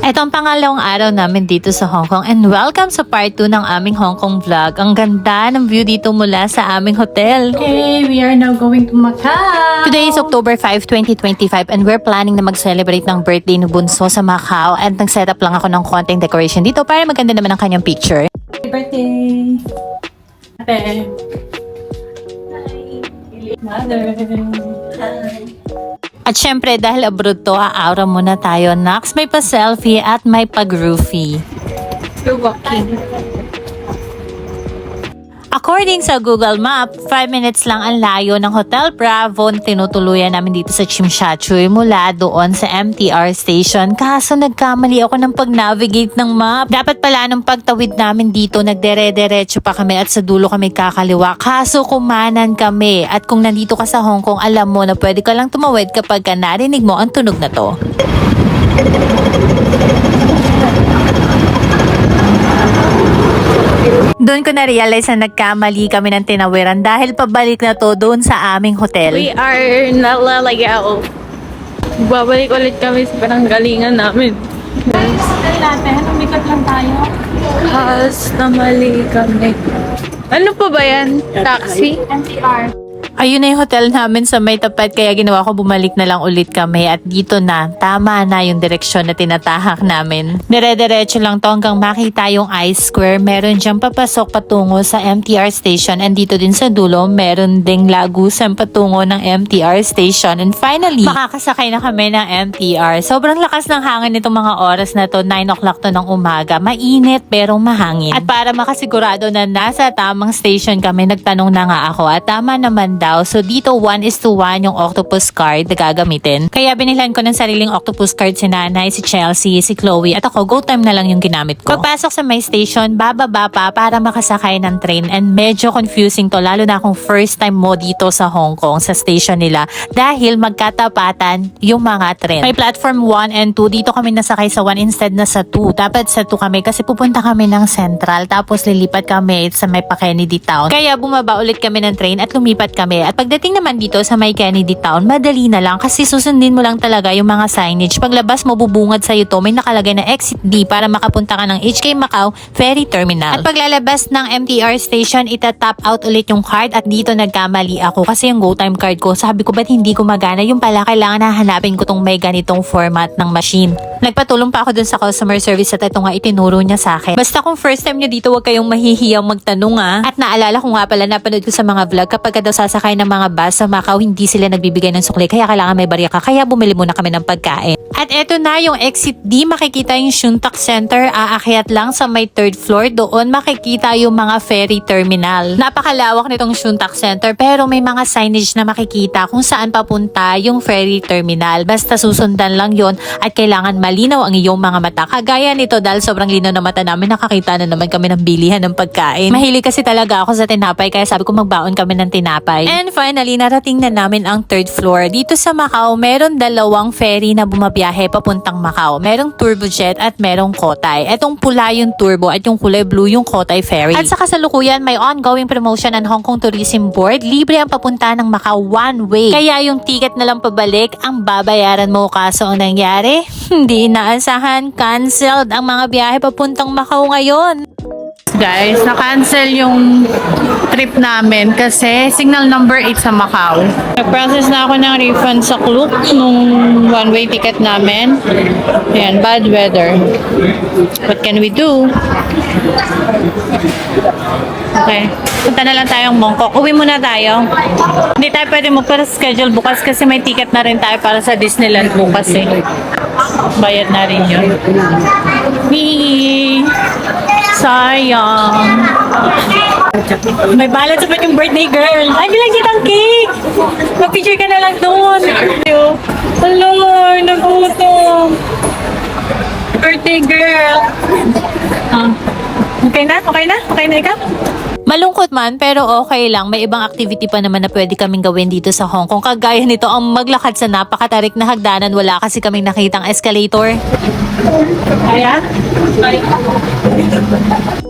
Ito ang pangalawang araw namin dito sa Hong Kong and welcome sa part 2 ng aming Hong Kong vlog. Ang ganda ng view dito mula sa aming hotel. Okay, we are now going to Macau. Today is October 5, 2025 and we're planning na mag-celebrate ng birthday ni Bunso sa Macau and nag-set up lang ako ng konting decoration dito para maganda naman ang kanyang picture. Happy birthday! Ate. Hi. Mother. Hi. At syempre dahil abroad to, aura muna tayo. Next, may pa-selfie at may pag-roofie. You're walking. According sa Google Map, 5 minutes lang ang layo ng Hotel Bravo na tinutuluyan namin dito sa Tsim Sha Tsui mula doon sa MTR station. Kaso nagkamali ako ng pag-navigate ng map. Dapat pala nung pagtawid namin dito, nagdere-derecho pa kami at sa dulo kami kakaliwa. Kaso kumanan kami. At kung nandito ka sa Hong Kong, alam mo na pwede ka lang tumawid kapag ka narinig mo ang tunog na to. Doon ko na-realize na nagkamali kami ng tinawiran dahil pabalik na to doon sa aming hotel. We are nalalagaw. Babalik ulit kami sa pananggalingan namin. Guys, natin. Umikat lang tayo. Kas na mali kami. Ano pa ba yan? Taxi? MTR. Ayun na yung hotel namin sa may tapat kaya ginawa ko bumalik na lang ulit kami at dito na, tama na yung direksyon na tinatahak namin. Dire-diretso lang to hanggang makita yung I-Square. Meron dyan papasok patungo sa MTR station and dito din sa dulo meron ding lagusan patungo ng MTR station. And finally, makakasakay na kami ng MTR. Sobrang lakas ng hangin nitong mga oras na to, 9 o'clock to ng umaga. Mainit pero mahangin. At para makasigurado na nasa tamang station kami, nagtanong na nga ako at tama naman daw. So dito 1:1 yung octopus card na gagamitin. Kaya binilhan ko ng sariling octopus card si nanay, si Chelsea, si Chloe at ako go time na lang yung ginamit ko. Pagpasok sa may station, bababa pa para makasakay ng train and medyo confusing to lalo na kung first time mo dito sa Hong Kong sa station nila dahil magkatapatan yung mga train. May platform 1 and 2. Dito kami nasakay sa 1 instead na sa 2. Dapat sa 2 kami kasi pupunta kami ng Central tapos lilipat kami sa may pa-Kennedy Town. Kaya bumaba ulit kami ng train at lumipat kami. At pagdating naman dito sa may Kennedy Town, madali na lang kasi susundin mo lang talaga yung mga signage. Paglabas mo, bubungad sa'yo to, may nakalagay na Exit D para makapunta ka ng HK Macau Ferry Terminal. At paglalabas ng MTR station, itatap out ulit yung card at dito nagkamali ako kasi yung go time card ko, sabi ko ba't hindi gumagana? Yung pala kailangan na hanapin ko tong may ganitong format ng machine. Nagpatulong pa ako dun sa customer service at ito nga itinuro niya sa akin. Basta kung first time nyo dito, huwag kayong mahihiyang magtanong At naalala ko nga pala, napanood ko sa mga vlog kapag daw sasakay ng mga bus sa Macau, hindi sila nagbibigay ng sukli kaya kailangan may barya ka. Kaya bumili muna kami ng pagkain. At eto na yung Exit D, makikita yung Shun Tak Center, aakyat lang sa may 3rd floor, doon makikita yung mga ferry terminal. Napakalawak nitong Shun Tak Center pero may mga signage na makikita kung saan papunta yung ferry terminal. Basta susundan lang yon at kailangan malinaw ang iyong mga mata. Kagaya nito dahil sobrang linaw na mata namin, nakakita na naman kami ng bilihan ng pagkain. Mahilig kasi talaga ako sa tinapay kaya sabi ko magbaon kami ng tinapay. And finally, narating na namin ang 3rd floor. Dito sa Macau, meron dalawang ferry na bumabiyahe papuntang Macau. Merong Turbojet at merong Cotai. Etong pula yung Turbo at yung kulay blue yung Cotai Ferry. At sa kasalukuyan, may ongoing promotion ng Hong Kong Tourism Board. Libre ang papunta ng Macau one way. Kaya yung ticket na lang pabalik ang babayaran mo. Kaso ang nangyari, hindi inaasahan, canceled ang mga biyahe papuntang Macau ngayon. Guys, na-cancel yung trip namin kasi signal number 8 sa Macau. Nag-process na ako ng refund sa Klook nung one-way ticket namin. Ayan, bad weather. What can we do? Okay. Punta na lang tayong Bangkok. Uwi muna tayo. Hindi tayo pwede magpa-schedule bukas kasi may ticket na rin tayo para sa Disneyland bukas eh. Bayad na rin yun. Sayang. May balance pa yung birthday girl. Ay, bilang kitang cake. Mag-picture ka na lang doon. Hello, nagutom. Birthday girl. Okay na? Okay na? Okay na ikaw? Malungkot man, pero okay lang. May ibang activity pa naman na pwede kaming gawin dito sa Hong Kong. Kagaya nito, ang maglakad sa napakatarik na hagdanan. Wala kasi kaming nakitang escalator. Ayan.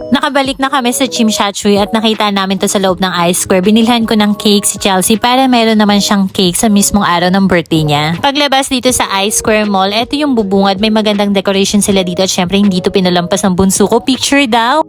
Nakabalik na kami sa Chimshatchui at nakita namin to sa loob ng Ice Square. Binilhan ko ng cake si Chelsea para meron naman siyang cake sa mismong araw ng birthday niya. Paglabas dito sa Ice Square Mall, eto yung bubungad. May magandang decoration sila dito at syempre hindi to pinalampas ng bunso ko. Picture daw!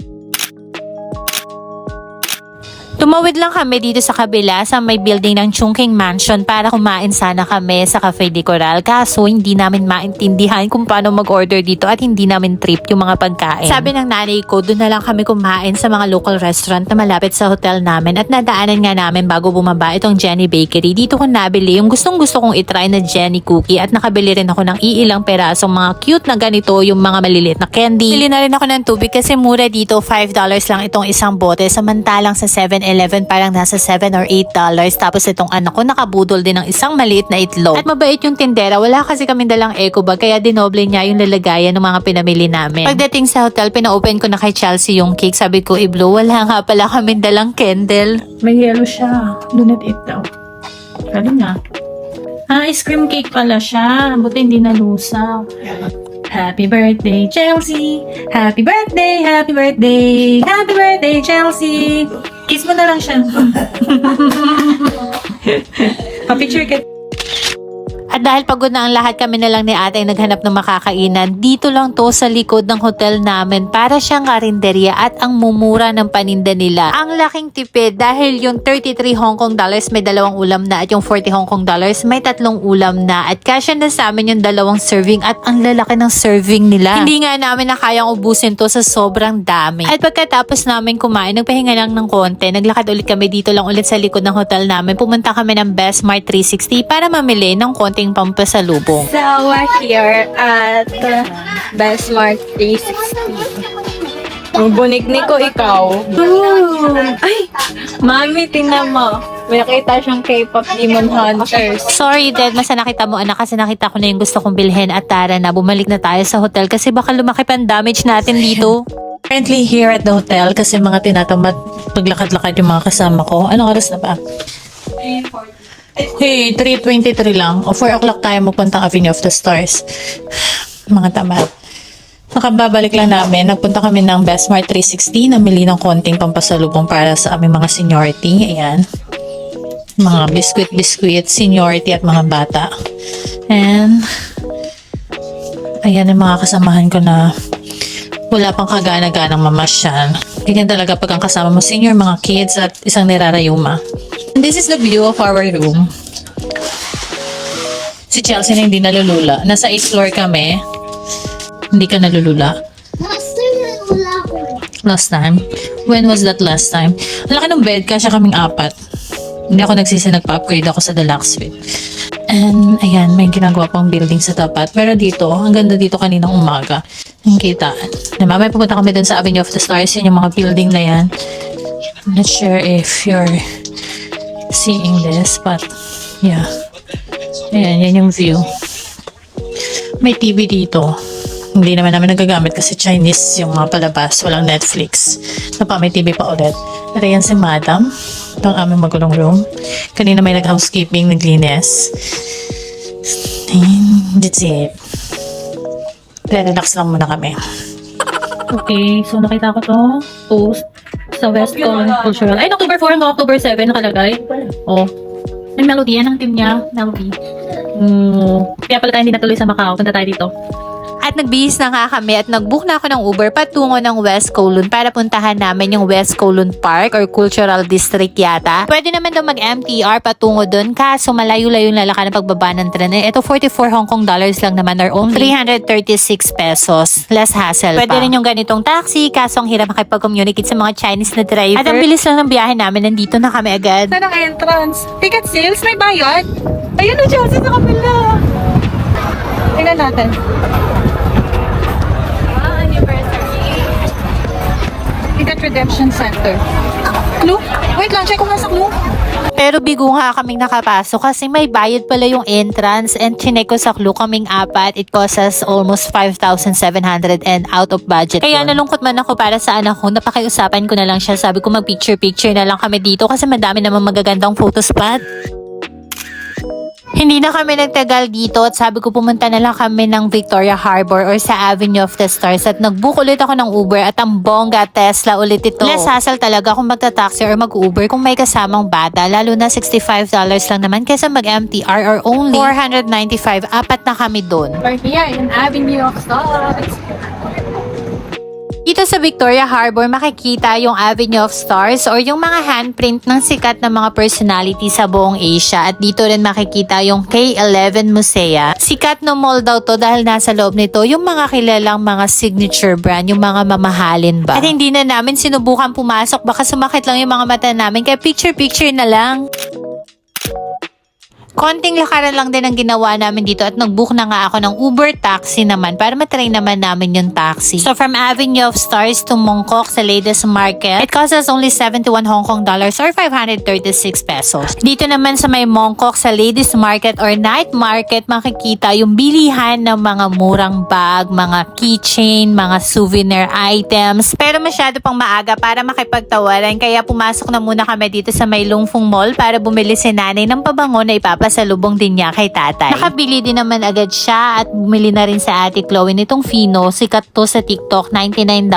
Tumawid lang kami dito sa kabila sa may building ng Chungking Mansion para kumain sana kami sa Cafe de Coral. Kaso hindi namin maintindihan kung paano mag-order dito at hindi namin trip yung mga pagkain. Sabi ng nanay ko, doon na lang kami kumain sa mga local restaurant na malapit sa hotel namin at nadaanan nga namin bago bumaba itong Jenny Bakery. Dito ko nabili yung gustong gusto kong itry na Jenny Cookie at nakabili rin ako ng iilang perasong mga cute na ganito, yung mga maliliit na candy. Bili na rin ako ng tubig kasi mura dito, $5 lang itong isang bote, samantalang sa 7-Eleven parang nasa $7 or $8. Tapos itong anak ko nakabudol din ng isang maliit na itlog. At mabait yung tindera, wala kasi kaming dalang eco bag kaya dinoble niya yung lalagayan ng mga pinamili namin. Pagdating sa hotel, pina-open ko na kay Chelsea yung cake. Sabi ko, i-blow, wala nga pala kaming dalang candle. May yellow siya. Do not eat daw. Kali nga. Ice cream cake pala siya. Buti hindi nalusaw. Happy birthday, Chelsea! Happy birthday! Happy birthday! Happy birthday, Chelsea! Kiss mo na lang siya. Pa-picture ka. At dahil pagod na ang lahat, kami na lang ni ate ay naghanap ng makakainan. Dito lang to sa likod ng hotel namin para siyang karinderya at ang mumura ng paninda nila. Ang laking tipid dahil yung 33 Hong Kong dollars may 2 ulam na at yung 40 Hong Kong dollars may 3 ulam na. At kasya na sa amin yung 2 serving at ang lalaki ng serving nila. Hindi nga namin na kayang ubusin to sa sobrang dami. At pagkatapos namin kumain, nagpahinga lang ng konti. Naglakad ulit kami dito lang ulit sa likod ng hotel namin. Pumunta kami ng Best Mart 360 para mamili ng konting pampasalubong. So, we're here at Best Mart 360. Ang bunik-nik ko ikaw. Ay! Mami, tingnan mo. May nakita siyang K-pop Demon Hunters. Sorry, Dad. Mas nakita mo, anak, kasi nakita ko na yung gusto kong bilhin at tara na, bumalik na tayo sa hotel kasi baka lumaki pa ang damage natin dito. Currently here at the hotel kasi mga tinatamad paglakad-lakad yung mga kasama ko. Anong oras na ba? Hey, 3:23 lang. O 4 o'clock tayo magpuntang Avenue of the Stars. Mga tamad. Nakababalik lang namin. Nagpunta kami ng Best Mart 360. Namili ng konting pampasalubong para sa aming mga seniority. Ayan. Mga biskuit, seniority at mga bata. And ayan yung mga kasamahan ko na wala pang kagana-ganang mamasyal. Ganyan talaga pag ang kasama mo senior, mga kids at isang nirarayuma. And this is the view of our room. Si Chelsea na hindi nalulula. Nasa 8th floor kami. Hindi ka nalulula. Last time? When was that last time? Ang laki ng bed, kasya kaming 4. Hindi ako nagsisi, nagpa-upgrade ako sa deluxe suite. And ayan, may ginagawa pang building sa tapat. Pero dito, ang ganda dito kaninang umaga. Ang kita. Mamaya pupunta kami dun sa Avenue of the Stars. Yun yung mga building na yan. I'm not sure if you're seeing this, but yeah. Ayan, yan yung view. May TV dito. Hindi naman namin nagagamit kasi Chinese yung mga palabas. Walang Netflix. May TV pa ulit. Pero yan si Madam. Ito ang aming magulong room. Kanina may nag-housekeeping, naglinis. And that's it. Relax lang muna kami. Okay, so nakita ko to post sa West Con Cultural. Ay, October 4 no, October 7 nakalagay. Oh. May melody yan ang team niya. Melody. Kaya pala tayo hindi natuloy sa Macau. Punta tayo dito. At nagbihis na nga kami at nagbook na ako ng Uber patungo ng West Kowloon para puntahan namin yung West Kowloon Park or Cultural District yata. Pwede naman daw mag-MTR patungo dun kaso malayo-layo yung lalakad ng pagbaba ng tren. Ito 44 Hong Kong dollars lang naman or only 336 pesos. Less hassle pa. Pwede rin yung ganitong taxi kaso ang hirap makipag-communicate sa mga Chinese na driver. At ang bilis lang ng biyahe namin, nandito na kami agad. Saan ang entrance? Ticket sales? May bayad? Ayun na, Chelsea, sa kabila. Tingnan natin. Ticket Redemption Center. Clue? Wait lang, check ko nga sa Clue. Pero bigo nga kaming nakapasok kasi may bayad pala yung entrance and chinek ko sa Klook kaming apat. It cost us almost 5,700 and out of budget. Kaya nalungkot man ako para sa anak ko. Napakiusapan ko na lang siya. Sabi ko mag-picture-picture na lang kami dito kasi madami naman magagandang photo spot. Hindi na kami nagtagal dito at sabi ko pumunta na lang kami ng Victoria Harbor or sa Avenue of the Stars at nag-book ulit ako ng Uber at ang bongga Tesla ulit ito. Less hassle talaga kung magta-taxi or mag-Uber kung may kasamang bata, lalo na $65 lang naman kaysa mag-MTR or only $495. Apat na kami doon. We're here in Avenue of Stars. Dito sa Victoria Harbor, makikita yung Avenue of Stars or yung mga handprint ng sikat na mga personality sa buong Asia. At dito rin makikita yung K11 Musea. Sikat no mall daw to dahil nasa loob nito yung mga kilalang mga signature brand, yung mga mamahalin ba. At hindi na namin sinubukan pumasok, baka sumakit lang yung mga mata namin, kaya picture-picture na lang. Konting lakaran lang din ang ginawa namin dito at nag-book na nga ako ng Uber taxi naman para matry naman namin yung taxi. So from Avenue of Stars to Mongkok sa Ladies Market, it cost us only 71 Hong Kong dollars or 536 pesos. Dito naman sa may Mongkok sa Ladies Market or Night Market, makikita yung bilihan ng mga murang bag, mga keychain, mga souvenir items. Pero masyado pang maaga para makipagtawaran kaya pumasok na muna kami dito sa may Lungfung Mall para bumili si nanay ng pabango na ipapasalubong din niya kay tatay. Nakabili din naman agad siya at bumili na rin sa ate Chloe nitong Fino. Sikat to sa TikTok, $99,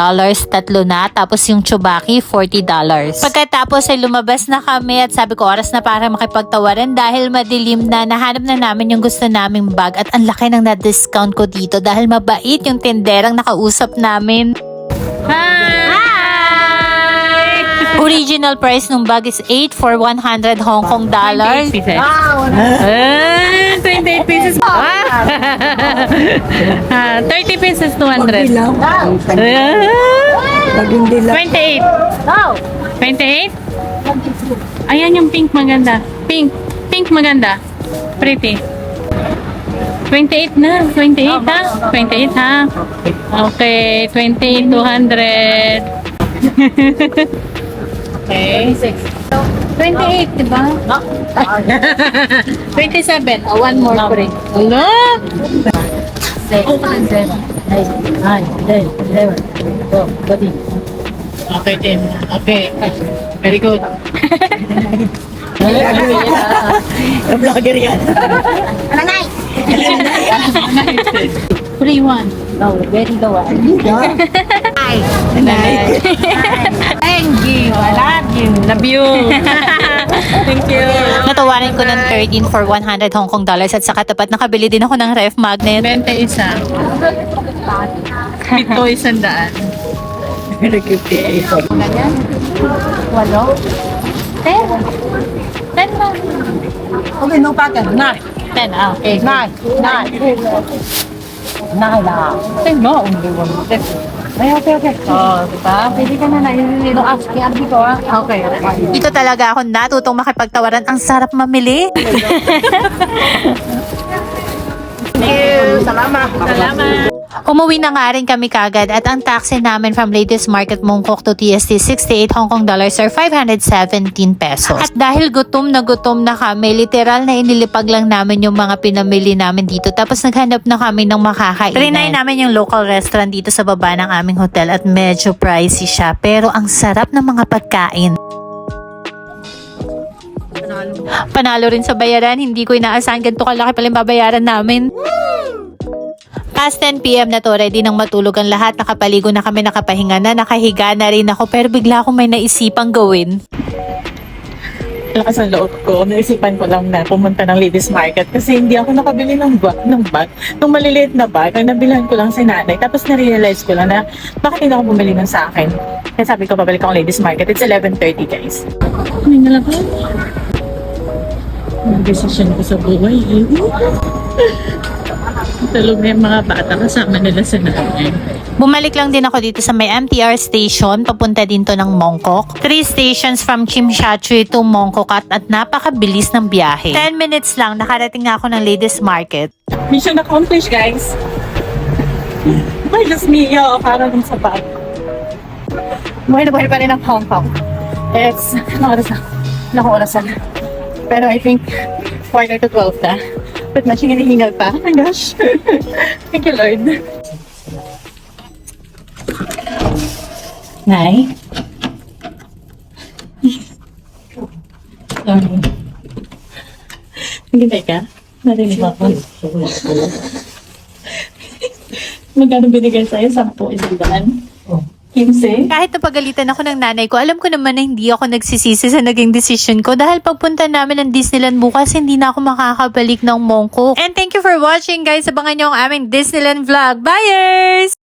tatlo na. Tapos yung Chubaki, $40. Pagkatapos ay lumabas na kami at sabi ko oras na para makipagtawaran dahil madilim na. Nahanap na namin yung gusto naming bag at ang laki ng na-discount ko dito dahil mabait yung tinderang nakausap namin. Original price ng bag is 8 for 100 Hong Kong dollars. 28 pieces. 30 pieces, 200. 28. 28? Ayan yung pink maganda. Pink maganda. Pretty. 28 na. 28 ha? 28 ha? Okay. 28, 200. Okay. 28, diba? 27. Oh, one more for it. Hello? 10. Okay, 10. Okay. Very good. Vlogger yan. 3-1. No, very low. Thank you. I love you. Love you. Thank you. Natawaran ko ng 13 for 100 Hong Kong dollars at sa katapat nakabili din ako ng ref magnet. 21. Pito 100. Walo? 10. 10 lang. Okay, no pattern. 10. Ah, okay. 9 lang. 10 mo. Only one. Okay. Oh, diba? Pwede ka na nilililo ask kay Abby ko ah. Okay. Dito talaga ako natutong makipagtawaran. Ang sarap mamili. Salamat. Umuwi na nga rin kami kagad at ang taxi namin from Ladies Market Mongkok to TST 68 Hong Kong dollars or 517 pesos. At dahil gutom na kami, literal na inilipag lang namin yung mga pinamili namin dito tapos naghanap na kami ng makakainan. Trinay namin yung local restaurant dito sa baba ng aming hotel at medyo pricey siya pero ang sarap ng mga pagkain. Panalo rin sa bayaran, hindi ko inaasahan ganito kalaki pala yung babayaran namin. Past 10 PM na to, ready nang matulog ang lahat. Nakapaligo na kami, nakapahinga na, nakahiga na rin ako. Pero bigla akong may naisipang gawin. Lakas ang loob ko. Naisipan ko lang na pumunta ng Ladies Market kasi hindi ako nakabili ng bag. Nung maliliit na bag, ang nabilhan ko lang si nanay. Tapos na-realize ko lang na bakit hindi ako bumili nun sa akin. Kaya sabi ko, babalik ako Ladies Market. It's 11:30 guys. May nalabas. Ang desisyon ko sa buhay. Talog na yung mga bata kasama nila sa nanay. Bumalik lang din ako dito sa may MTR station. Papunta din to ng Mongkok. 3 stations from Chimshatchui to Mongkok at napakabilis ng biyahe. 10 minutes lang, nakarating na ako ng Ladies Market. Mission accomplished guys. Ay, Diyos mio. Para dun sa bag. Buhay na buhay pa rin ang Hong Kong. It's, ano oras na? Ilang oras na? Pero I think quarter to 12 na. But na siya hinihingal pa. Oh my gosh. Thank you, Lord. Nay? Sorry. Hintay ka? Narinig mo ako. Magkano binigay sa'yo? 10, 15? Kahit napagalitan ako ng nanay ko, alam ko naman na hindi ako nagsisisi sa naging decision ko dahil pagpunta namin ng Disneyland bukas, hindi na ako makakabalik ng Mongkok. And thank you for watching guys. Abangan nyo ang aming Disneyland vlog. Bye!